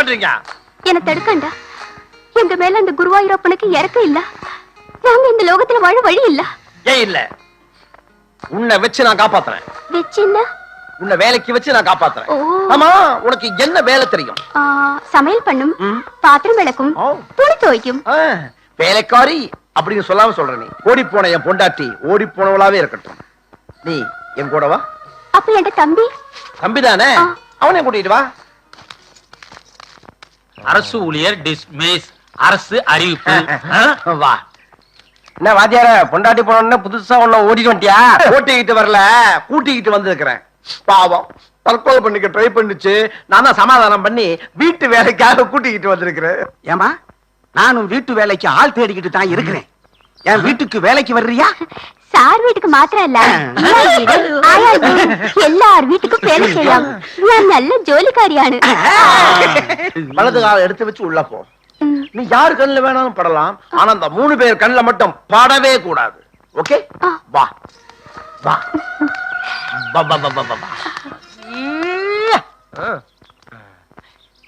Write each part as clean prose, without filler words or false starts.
பண்றீங்க? என்ன தடுக்கண்டா. எங்க மேல அந்த குருவாயூரப்பனுக்கு இறக்கம் இல்ல. நாங்க இந்த லோகத்துல வாழ வழி இல்ல. ஏன் இல்ல? உன்னை வச்சு நான் காப்பாத்துறேன். வெச்சின்னா உன்னை வேலைக்கு வச்சு நான் காப்பாத்துறேன். ஆமா, உனக்கு என்ன வேலை தெரியும்? சமையல் பண்ணும், பாத்திரம் விளக்கும், துணி துவைக்கும். வேலைக்காரி அப்படின்னு சொல்லாம சொல்ற நீ. ஓடி போன என் பொண்டாட்டி ஓடி போனவளாவே இருக்கட்டும். நீ என் கூட வா. அப்ப என் தம்பி? தம்பிதானே, அவனை கூட்டிட்டு வா. அரசு ஊழியர் டிஸ்மிஸ். அரசு அறிவிப்பு. வா. என்ன வாத்தியார, பொண்டாட்டி போன புதுசா ஒண்ணு ஓடிட்டு வந்துட்டியா? ஓட்டிக்கிட்டு வரல, கூட்டிக்கிட்டு வந்திருக்கிறேன். பாவம் தற்கொலை பண்ணிக்க ட்ரை பண்ணிச்சு. நான் தான் சமாதானம் பண்ணி வீட்டு வேலைக்காக கூட்டிக்கிட்டு வந்திருக்கிறேன். ஏமா, நானும் வீட்டு வேலைக்கு ஆள் தேடிக்கிட்டு தான் இருக்கிறேன். என் வீட்டுக்கு வேலைக்கு வர்றியா? சார் வீட்டுக்கு மாத்திரம் இல்ல, எல்லார் வீட்டுக்கும் வேலை செய்யலாம். நான் நல்ல ஜோலிக்காரியானு. வலது கால எடுத்து வச்சு உள்ள போ. நீ யாரு கண்ணுல வேணாலும் படலாம், ஆனா அந்த 3 பேர் கண்ணுல மட்டும் படவே கூடாது. ஓகே? வா வா.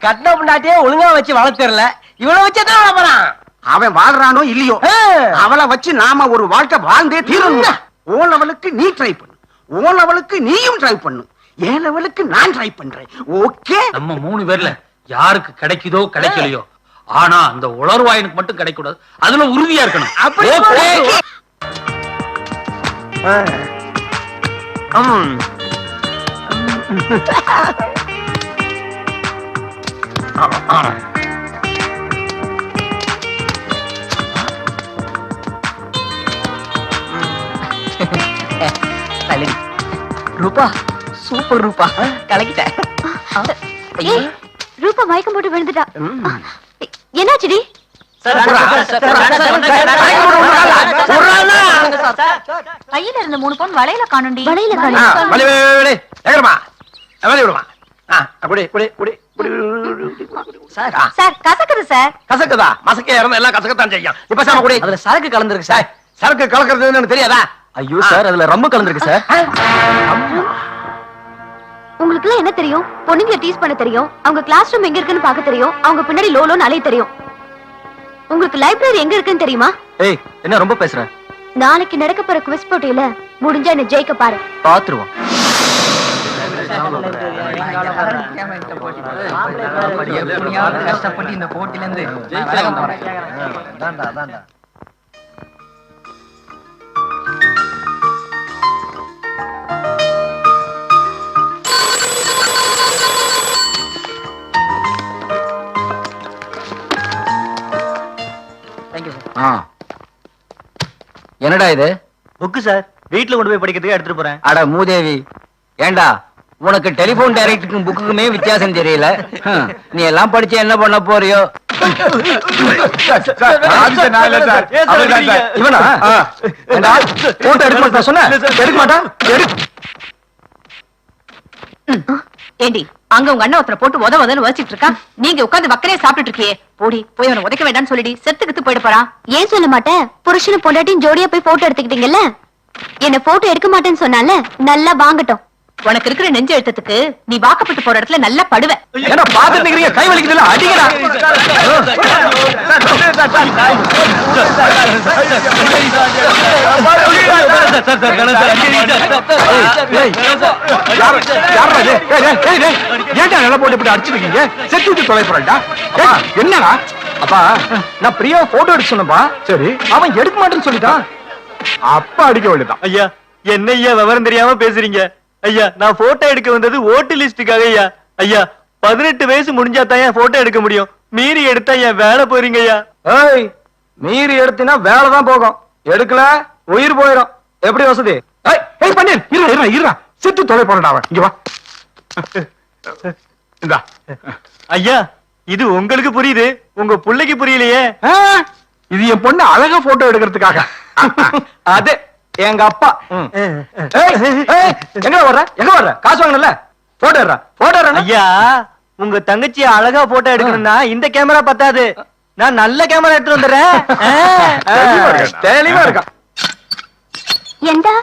கட்டின பொண்டாட்டியே ஒழுங்கா வச்சு வளர்த்தரல, இவ்வளவு வச்சுதான் வளர்ப்பான். அவன் வாழ்றானோ இல்லையோ, அவளை வச்சு நாம ஒரு வாழ்க்கை வாழ்ந்தே தீரணும். ஓ லெவலுக்கு நீ ட்ரை பண்ணு, ஓ லெவலுக்கு நீயும் ட்ரை பண்ணு, ஏ லெவலுக்கு நான் ட்ரை பண்றேன். ஓகே? நம்ம 3 பேர்ல யாருக்கு கிடைக்குதோ கிடைக்கலையோ, ஆனா அந்த உளர்வாயனுக்கு மட்டும் கிடைக்க கூடாது. அதுல உறுதியா இருக்கணும். ரூபா, சூப்பர் ரூபா, கலக்கிட்ட. ரூபா மயக்கம் போட்டு விழுந்துட்டா. என்னாச்சுடி? கையில இருந்த 3 பவுன் வளையல காணுண்டி. வளையல சார், கசக்குது சார். கசக்குதா? மசக்கே இறந்த எல்லாம் கசக்கத்தான் செய்யும். இப்ப சாம கூட அதுல சரக்கு கலந்துருக்கு சார். சரக்கு கலக்கிறது தெரியாதா? ஐயோ சார், அதுல ரம்மு கலந்துருக்கு சார். உங்களுக்கு எல்லாம் என்ன தெரியும்? பொண்ணுங்க டீஸ் பண்ண தெரியும், அவங்க கிளாஸ் ரூம் எங்க இருக்குன்னு பாக்க தெரியும், அவங்க பின்னாடி லோலோன்னு அலைய தெரியும். உங்களுக்கு லைப்ரரி எங்க இருக்குன்னு தெரியுமா? ஏய், என்ன ரொம்ப பேசுற? நாளைக்கு நடக்க போற குவிஸ் போட்டியில முடிஞ்சா என்ன ஜெயிக்க பாரு. பாத்துருவோம். கஷ்டப்பட்டு இந்த போட்டில இருந்து என்னடா இது? புக்கு சார், வீட்டுல கொண்டு போய் படிக்கிறதுக்கு எடுத்துட்டு போறேன். அட மூதேவி, ஏண்டா உனக்கு டெலிபோன் டைரக்டருக்கும் புக்குக்குமே வித்தியாசம் தெரியல. நீ எல்லாம் படிச்சு என்ன பண்ண போறியோ? இவனா போட்டோ எடுக்க மாட்டா சொன்ன? எடுக்க மாட்டா? ஏண்டி, அங்க உங்க அண்ணன் ஒருத்தரை போட்டு உதன்னு வச்சிட்டு இருக்கா, நீங்க உட்கார்ந்து வக்கரையே சாப்பிட்டு இருக்கியே. போடி போய் அவனை உதைக்க வேண்டாம்னு சொல்லிடி, செத்துக்கிட்டு போயிட போறான். ஏன் சொல்ல மாட்டேன்? புருஷனும் பொண்டாட்டியும் ஜோடியா போய் போட்டோ எடுத்துக்கிட்டீங்கல்ல, என்ன போட்டோ எடுக்க மாட்டேன்னு சொன்னால நல்லா வாங்கட்டும். உனக்கு இருக்கிற நெஞ்சு எழுத்தத்துக்கு நீ வாக்கப்பட்டு போற இடத்துல நல்லா படுவ. என்ன பாத்துட்டு இருக்கீங்க? கை வலிக்குதுல, அடிங்கடா. ஏன்டா நல்லா போட்டு அடிச்சிருக்கீங்க? செத்து தொலை போறா. என்னடா? அப்பா, நான் பிரியா போட்டோ எடுக்க சொன்னப்பா. சரி, அவன் எடுக்க மாட்டேன்னு சொல்லிட்டான். அப்பா அடிக்க வேண்டியதான். ஐயா, என்ன ஐயா விவரம் தெரியாம பேசுறீங்க? ஐயா, நான் போட்டோ எடுக்க வந்தது ஓட்டு லிஸ்டுக்காக. ஐயா ஐயா 18 வயசு முடிஞ்சா தான் போட்டோ எடுக்க முடியும். மீறி எடுத்தா என் வேலை போறீங்க ஐயா. ஏய், மீறி எடுத்தினா வேலை தான் போகும், எடுக்கல உயிர் போயிடும். எப்படி வசதி? ஏய் பண்ணு, இருடா, செத்து தொலை போறடா. இங்க வா. இந்தா. ஐயா, இது உங்களுக்கு புரியுது, உங்க பிள்ளைக்கு புரியலையே. இது என் பொண்ணு அழகா போட்டோ எடுக்கிறதுக்காக. அது எங்க அப்பா. எங்க வர்ற காசு வாங்கல? போட்டோ எடுறா, போட்டோ எடுறா. ஐயா, உங்க தங்கச்சி அழகா போட்டோ எடுக்கணும்னா இந்த கேமரா பத்தாது, நான் நல்ல கேமரா எடுத்து வந்துடுறேன். தெளிவா இருக்கா? எந்தா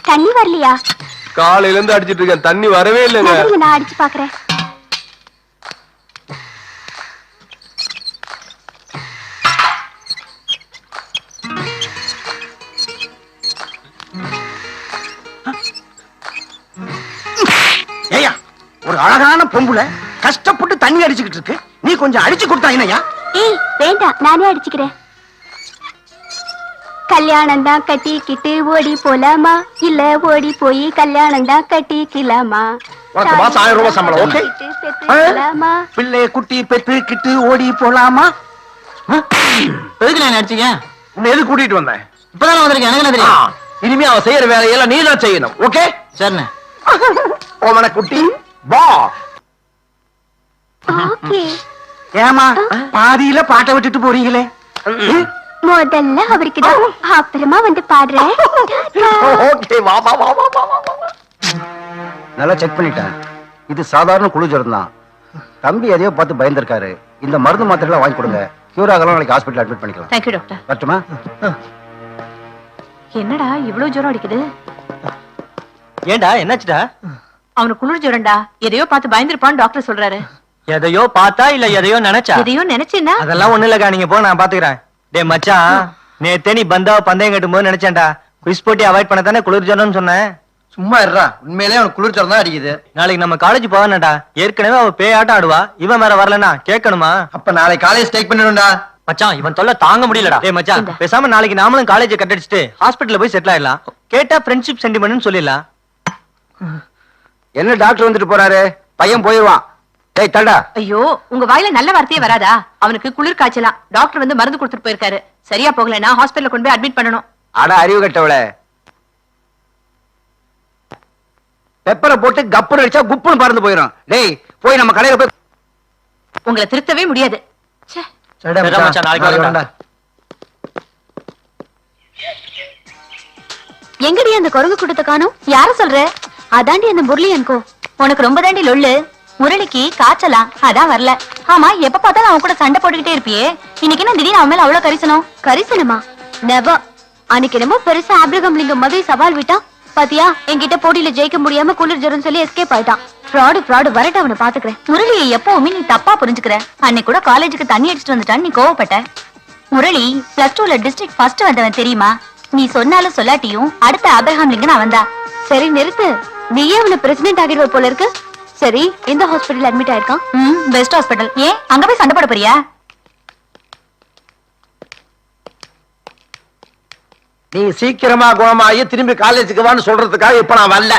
தண்ணி வரலையா? காலையில இருந்து அடிச்சிட்டு இருக்கேன், தண்ணி வரவே இல்லைங்க. நான் அடிச்சு பாக்குறேன். அழகான பொம்புல கஷ்டப்பட்டு தண்ணி அடிச்சுக்கிட்டு இருக்கு, நீ கொஞ்சம் அடிச்சு கொடுத்தா என்னய்யா? ஏய் வேண்டாம், நானே அடிச்சுக்கிறேன். கல்யாணம் தான் கட்டிக்கிட்டு ஓடி போலாமா, இல்ல ஓடி போய் கல்யாணம் தான் கட்டிக்கலாமா? உனக்கு மாசம் 1000 ரூபாய் சம்பளம், ஓகே? பெத்துக்கலாமா? பிள்ளை குட்டி பெத்துக்கிட்டு ஓடி போலாமா? எதுக்கு நான் அடிச்சீங்க? உன்னை எது கூட்டிட்டு வந்தேன்? இப்பதான் வந்திருக்கேன், எனக்கு என்ன ஆ, தெரியும்? இனிமே அவன் செய்யற வேலையெல்லாம் நீ தான் செய்யணும், ஓகே? சரிண்ணே. ஓமன குட்டி வா. ஓகே. ஏமா பாதியில பாட்டை விட்டுட்டு போறீங்களே? முதல்ல அவருக்கு தான், அப்புறமா வந்து பாடுறேன். ஓகே, வா வா வா வா வா வா. நல்லா செக் பண்ணிட்டேன். இது சாதாரண குளிர்ஜரம் தான். தம்பி எதையோ பார்த்து பயந்துருக்காரு. இந்த மருந்து மாத்திரைலாம் வாங்கி கொடுங்க. கியூர் ஆகலாம், நாளைக்கு ஹாஸ்பிட்டல் அட்மிட் பண்ணிக்கலாம். Thank you doctor. வரட்டுமா? என்னடா இவ்வளவு ஜுரம் அடிக்குது? ஏண்டா என்னாச்சுடா? அவனுக்கு குளிர் ஜுரம்டா, எதையோ பார்த்து பயந்துருப்பான்னு டாக்டர் சொல்றாரு. எதையோ பார்த்தா இல்ல எதையோ நினைச்சா? எதையோ நினைச்சேன்னா? அதெல்லாம் ஒண்ணு இல்லக்கா, நீங்க போ, நான் பாத்துக்கிறேன். டேய் மச்சான், நேத்தே நீ பந்தாவ பந்தயம் கட்டும் போது நினைச்சேன்டா, குவிஸ் போட்டி அவாய்ட் பண்ண தானே குளிர் ஜொரம்னு சொன்னேன். சும்மா இருடா, உண்மையிலேயே அவனுக்கு குளிர்ச்சரம் தான் அடிக்குது. நாளைக்கு நம்ம காலேஜ் போவானடா. ஏற்கனவே அவ பேயாட்டம் ஆடுவா, இவன் வேற வரலனா கேட்கணுமா? அப்ப நாளைக்கு காலேஜ் ஸ்டேக் பண்ணிடும்டா. மச்சான், இவன் தொல்லை தாங்க முடியலடா. டேய் மச்சான், பேசாம நாளைக்கு நாமளும் காலேஜ் கட் அடிச்சுட்டு ஹாஸ்பிடல்ல போய் செட்டில் ஆயிடலாம். கேட்டா ஃப்ரெண்ட்ஷிப் சென்டிமெண்ட்னு சொல்லிடலாம். என்ன டாக்டர் வந்துட்டு போறாரு, பையன் போயிடுவான். டேய் தண்டா. ஐயோ, உங்க வாயில நல்ல வார்த்தையே வராதா? அவனுக்கு குளிர் காய்ச்சலாம், டாக்டர் வந்து மருந்து கொடுத்துட்டு போயிருக்காரு. சரியா போகலன்னா ஹாஸ்பிடல்ல கொண்டு போய் அட்மிட் பண்ணணும். அட அறிவு கட்டவளே, பெப்பரை போட்டு கப்புன்னு அடிச்சா குப்புன்னு பறந்து போயிடும். டேய் போய் நம்ம கடையில போய். உங்களை திருத்தவே முடியாது. ச்சே. சரிடா சரிடா மச்சான், நாளைக்கு வரேன்டா. எங்கடி அந்த குரங்கு கூட்டத்தை காணோம்? யார சொல்ற? அதாண்டி அந்த முரளி அன்கோ. உனக்கு ரொம்ப தாண்டி லொள்ளு. முரளிக்கு காய்ச்சலாம், அதான் வரல. ஆமா, எப்ப பார்த்தாலும் அவன் கூட சண்டை போட்டுக்கிட்டே இருப்பியே, இன்னைக்கு என்ன திடீர்னு அவன் மேல அவ்வளவு கரிசனம்? கரிசனமா? நெவர். அன்னைக்கு என்னமோ பெருசா ஆப்ரகம் லிங்கம் மாதிரி சவால் விட்டான் பாத்தியா? என்கிட்ட போட்டியில ஜெயிக்க முடியாம குளிர் ஜரம் சொல்லி எஸ்கேப் ஆயிட்டான். ஃப்ராடு வரட்டு, அவனை பாத்துக்கிறேன். முரளியை எப்பவுமே நீ தப்பா புரிஞ்சுக்கிற. அன்னைக்கு கூட காலேஜுக்கு தண்ணி அடிச்சுட்டு வந்துட்டான்னு நீ கோவப்பட்ட. முரளி +2ல டிஸ்ட்ரிக்ட் ஃபர்ஸ்ட் வந்தவன் தெரியுமா? நீ சொன்னாலும் சொல்லாட்டியும் அடுத்த ஆப்ரஹாம் லிங்கன் அவன்தான். சரி நிறுத்து, நீயே அவனை பிரசிடென்ட் ஆகிடுவ போல இருக்கு. சரி, எந்த ஹாஸ்பிடல் அட்மிட் ஆயிருக்கான்? Best hospital. ஏன் அங்க போய் சண்டை போட போறியா? நீ சீக்கிரமா குணமாயி திரும்பி காலேஜுக்கு வான்னு சொல்றதுக்காக இப்ப நான் வரல.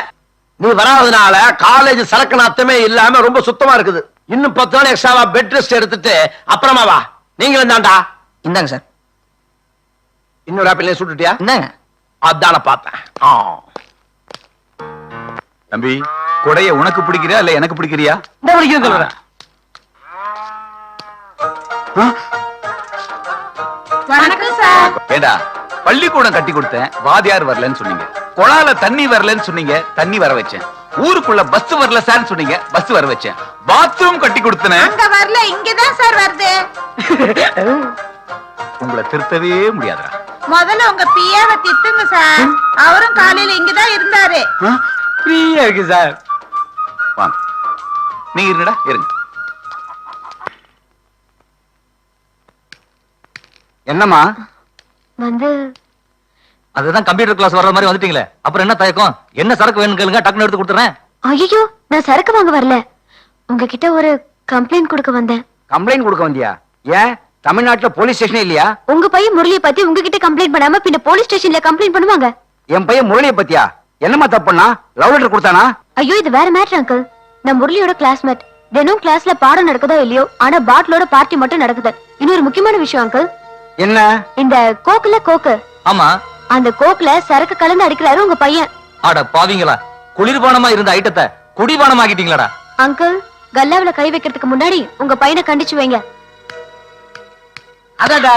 நீ வராதனால காலேஜ் சரக்கு நாத்தமே இல்லாம ரொம்ப சுத்தமா இருக்குது. இன்னும் 10 நாள் எக்ஸ்ட்ராவா பெட் ரெஸ்ட் எடுத்துட்டு அப்புறமா வா. நீங்களும் தான்டா. இந்தாங்க சார். இன்னொரு ஆப்பிள் சுட்டுட்டியா? இந்தாங்க. அதான பார்த்தேன். தம்பி, கொடைய உனக்கு பிடிக்கிறியா இல்ல எனக்கு பிடிக்கிறியா? இந்த வரைக்கும் சொல்றேன். வணக்கம் சார். ஏடா, பள்ளிக்கூடம் கட்டி கொடுத்தேன், வாதியார் வரலன்னு சொன்னீங்க. குழால தண்ணி வரலன்னு சொன்னீங்க, தண்ணி வர வச்சேன். ஊருக்குள்ள பஸ் வரல சார் சொன்னீங்க, பஸ் வர வச்சேன். பாத்ரூம் கட்டி கொடுத்தேன். அங்க வரல, இங்கதான் சார் வருது. உங்களை திருத்தவே முடியாதுடா. முதல்ல உங்க பிஏவை திட்டுங்க சார். அவரும் காலையில இங்கதான் இருந்தாரு. ஃப்ரீயா இருக்கு சார். வாங்க, நீங்க இருங்கடா, இருங்க. என்னம்மா? வந்து அதுதான் கம்ப்யூட்டர் கிளாஸ் வர்ற மாதிரி வந்துட்டீங்களே, அப்புறம் என்ன தயக்கம்? என்ன சரக்கு வேணும் கேளுங்க, டக்குன்னு எடுத்து கொடுத்துறேன். ஐயோ, நான் சரக்கு வாங்க வரல, உங்ககிட்ட ஒரு கம்ப்ளைண்ட் கொடுக்க வந்தேன். கம்ப்ளைண்ட் கொடுக்க வந்தியா? ஏன் தமிழ்நாட்டுல போலீஸ் ஸ்டேஷனே இல்லையா? உங்க பையன் முரளியை பத்தி உங்ககிட்ட கம்ப்ளைண்ட் பண்ணாம பின்ன போலீஸ் ஸ்டேஷன்ல கம்ப்ளைண்ட் பண்ணுவாங்க? என் பையன் முரளியை பத்தியா? என்னம்மா தப்புனா? லவ் லெட்டர் கொடுத்தானா? ஐயோ, இது வேற மேட்டர் அங்கிள். நான் முரளியோட கிளாஸ்மேட். தினம் கிளாஸ்ல பாடம் நடக்குதோ இல்லையோ, ஆனா பாட்டிலோட பார்ட்டி மட்டும் நடக்குது. இன்னொரு முக்கியமான விஷயம் அங்கிள். என்ன? இந்த கோக்குல கோக்கு, ஆமா, அந்த கோக்குல சரக்கு கலந்து அடிக்கிறாரு உங்க பையன். அட பாவீங்களா, குளிர்பானமா இருந்த ஐட்டத்தை குடிபானமாக்கிட்டீங்களாடா. அங்கிள், கல்லாவில கை வைக்கிறதுக்கு முன்னாடி உங்க பையனை கண்டிச்சு வைங்க. அடடா,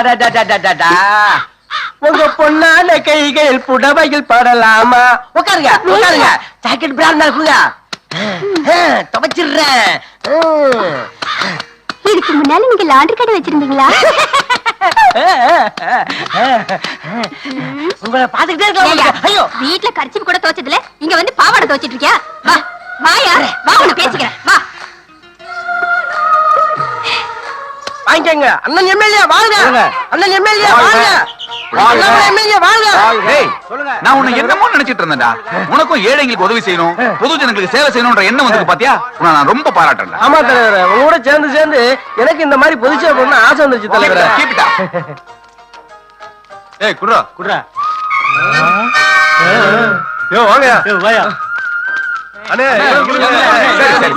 உங்க பொண்ணான கைகள் புடவையில் படலாமா? உட்காருங்க உட்காருங்க. ஜாக்கெட் பிராண்ட் இருக்குங்க, துவைச்சிடுறேன். இதுக்கு முன்னால நீங்க லாண்டரி கடை வச்சிருந்தீங்களா? உங்களை பாத்துக்கிட்டே இருக்கலாம். ஐயோ, வீட்ல கர்ச்சீப் கூட துவைச்சதுல இங்க வந்து பாவாடை துவைச்சிட்டு இருக்கியா? வா வா யாரு வா, உன்னை பேசிக்கிறேன் வா. வாங்கிக்கங்க. அண்ணன் எம்எல்ஏ வாங்க. அண்ணன் எம்எல்ஏ வாங்க. டேய், நான் உன்னை என்னமோ நினைச்சிட்டு இருந்தேன்டா. உனக்கும் ஏழைங்களுக்கு உதவி செய்யணும், பொது ஜனங்களுக்கு சேவை செய்யணும்ன்ற எண்ணம் வந்து பாத்தியா? உன்னை நான் ரொம்ப பாராட்டுறேன். ஆமா தலைவரே, உங்க கூட சேர்ந்து எனக்கு இந்த மாதிரி பொதுச்சேவை பண்ண ஆசை வந்துருச்சு தலைவரே. கீப்பிட்டா. ஏய் குடுறா. குடுறா. வாங்க வாயா. அண்ணே, சரி,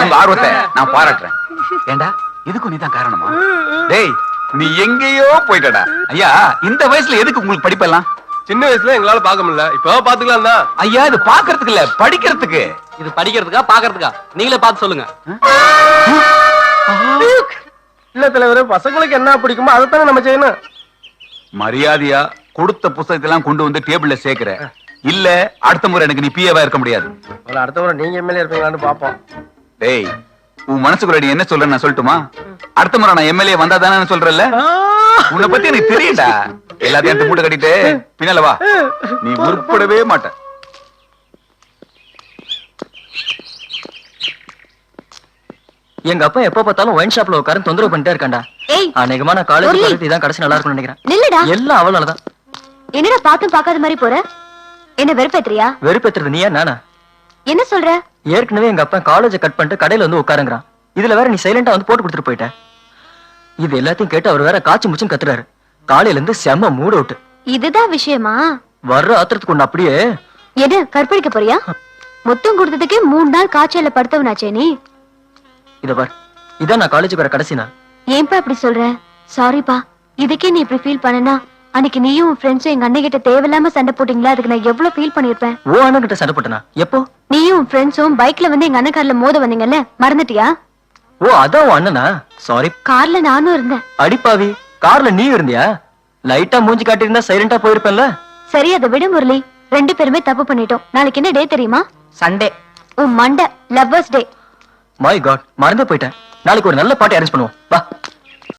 உங்க ஆர்வத்தை நான் பாராட்டுறேன். ஏண்டா இதுக்கும் நீதான் காரணமா? டேய் நீ எங்கேயோ போயிட்டடா. ஐயா இந்த வயசுல எதுக்கு உங்களுக்கு படிப்பெல்லாம்? சின்ன வயசுல எங்களால பார்க்க முடியல, இப்ப பாத்துக்கலாம் தான். ஐயா இது பாக்குறதுக்கு இல்ல, படிக்கிறதுக்கு. இது படிக்கிறதுக்கா பாக்குறதுக்கா? நீங்களே பார்த்து சொல்லுங்க. இல்ல தலைவரே, பசங்களுக்கு என்ன பிடிக்குமோ அதைத்தானே நம்ம செய்யணும். மரியாதையா கொடுத்த புத்தகத்தை எல்லாம் கொண்டு வந்து டேபிள்ல சேர்க்கிற, இல்ல அடுத்த முறை எனக்கு நீ பிஏவா இருக்க முடியாது. அடுத்த முறை நீங்க எம்எல்ஏ இருப்பீங்களான்னு பாப்போம். டேய் உன் மனசுக்குள்ள நீ என்ன சொல்ற நான் சொல்லட்டுமா? அடுத்த முறை நான் எம்எல்ஏ வந்தா தானே சொல்றல. உன்னை பத்தி எனக்கு தெரியும்டா. எல்லாத்தையும் எடுத்து மூட்டை கட்டிட்டு பின்னால வா, நீ உருப்படவே மாட்ட. எங்க அப்பா எப்ப பார்த்தாலும் ஒயின் ஷாப்ல உட்கார்ந்து தொந்தரவு பண்ணிட்டே இருக்காண்டா. ஏய் அநேகமா நான் காலேஜ் போறது இதான் கடைசி நல்லா இருக்கும்னு நினைக்கிறேன். நில்லுடா. எல்லாம் அவளாலதான். என்னடா பாத்தும் பார்க்காத மாதிரி போற? என்ன வெறுப்பேத்துறியா? வெறுப்பேத்துறது நீயா நானா? என்ன சொல்ற? ஏற்கனவே எங்க அப்பா காலேஜ கட் பண்ணிட்டு கடையில வந்து உட்காருங்கிறான். இதுல வேற நீ சைலண்டா வந்து போட்டு கொடுத்துட்டு போயிட்ட. இது எல்லாத்தையும் கேட்டு அவர் வேற காய்ச்சி முச்சுன்னு கத்துறாரு. காலையில இருந்து செம்ம மூட் அவுட். இதுதான் விஷயமா? வர்ற ஆத்திரத்துக்கு ஒண்ணு அப்படியே. என்ன கற்பழிக்க போறியா? மொத்தம் கொடுத்ததுக்கே 3 நாள் காய்ச்சல்ல படுத்தவனாச்சே நீ. இத பார், இதான் நான் காலேஜுக்கு வர கடைசி நாள். ஏன்பா இப்படி சொல்ற? சாரிப்பா, இதுக்கே நீ இப்படி ஃபீல் பண்ணனா அன்னைக்கு நீயும் உன் ஃப்ரெண்ட்ஸும் எங்க அண்ணன் கிட்ட தேவையில்லாம சண்டை போட்டீங்களா? அதுக்கு நான் எவ்வளவு ஃபீல் பண்ணிருப்பேன். ஓ அண்ணன் கிட்ட சண்டை போட்டனா? எப்போ? நீயும் உன் ஃப்ரெண்ட்ஸும் பைக்ல வந்து எங்க அண்ணன் கார்ல மோத வந்தீங்கல்ல, மறந்துட்டியா? ஓ அதான் உன் அண்ணனா? சாரி. கார்ல நானும் இருந்தேன். அடிப்பாவி, கார்ல நீ இருந்தியா? லைட்டா மூஞ்சி காட்டியிருந்தா சைலண்டா போயிருப்பேன்ல. சரி, அதை விடு முரளி. 2 பேருமே தப்பு பண்ணிட்டோம். நாளைக்கு என்ன டே தெரியுமா? சண்டே. உன் மண்டை லவ்வர்ஸ் டே. மை காட், மறந்தே போயிட்டேன். நாளைக்கு ஒரு நல்ல பார்ட்டி அரேஞ்ச் பண்ணுவோம். வா.